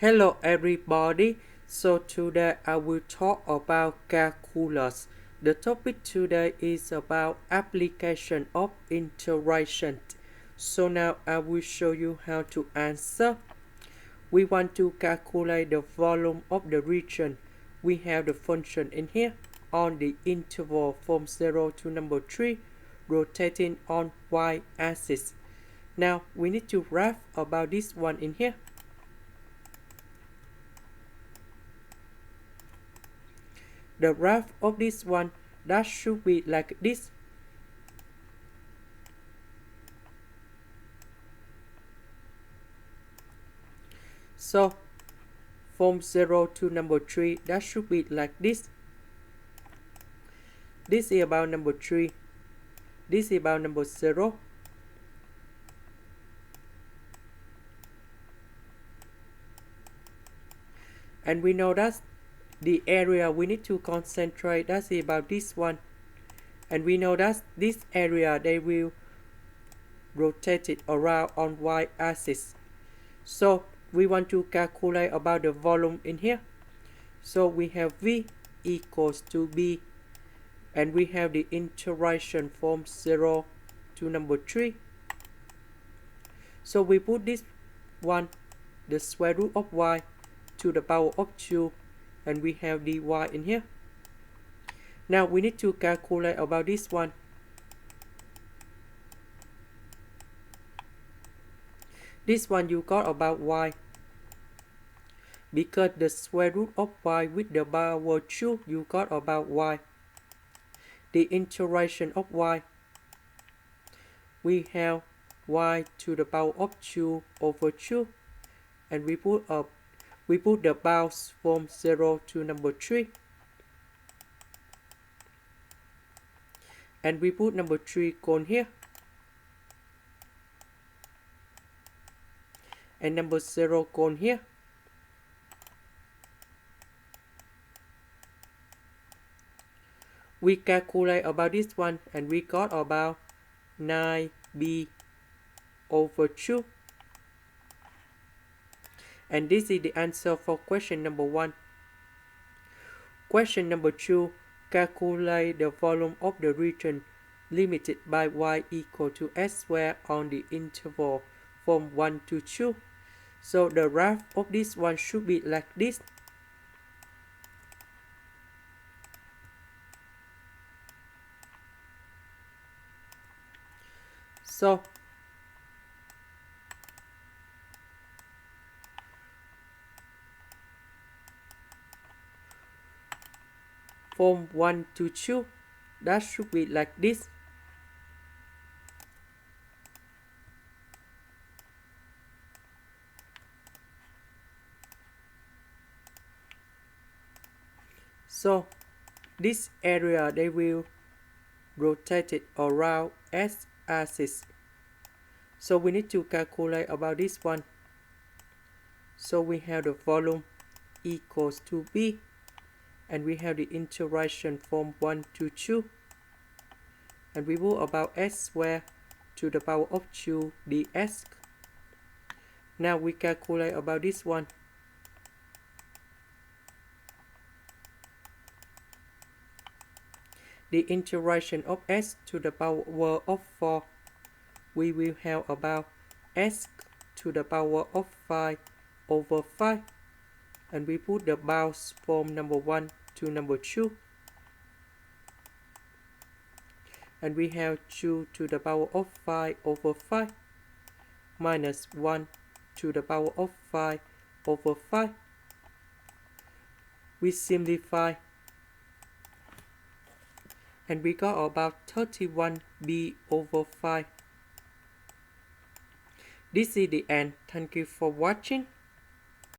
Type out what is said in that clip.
Hello everybody, so today I will talk about calculus. The topic today is about application of integration. So now I will show you how to answer. We want to calculate the volume of the region. We have the function in here on the interval from 0 to number 3 rotating on y-axis. Now we need to write about this one in here. The graph of this one, that should be like this. So from 0 to number 3, that should be like this. This is about number 3. This is about number 0. And we know that the area we need to concentrate, that's about this one. And we know that this area, they will rotate it around on y-axis. So we want to calculate about the volume in here. So we have V equals to B. And we have the integration from 0 to number 3. So we put this one, the square root of y to the power of 2, and we have dy in here. Now we need to calculate about this one. This one you got about y. Because the square root of y with the power 2, you got about y. The integration of y, we have y to the power of 2 over 2, and we put the bounds from 0 to number 3, and we put number 3 cone here, and number 0 cone here. We calculate about this one, and we got about 9b over 2. And this is the answer for question number 1. Question number 2. Calculate the volume of the region limited by y equal to s squared on the interval from 1 to 2. So the graph of this one should be like this. So from 1 to 2, that should be like this. So this area, they will rotate it around s-axis. So we need to calculate about this one. So we have the volume equals to B, and we have the integration from 1 to 2, and we will about s squared to the power of 2 ds. Now we calculate about this one. The integration of s to the power of 4, we will have about s to the power of 5 over 5, and we put the bounds from number 1 to number 2, and we have 2 to the power of 5 over 5 minus 1 to the power of 5 over 5. We simplify, and we got about 31b over 5. This is the end. Thank you for watching.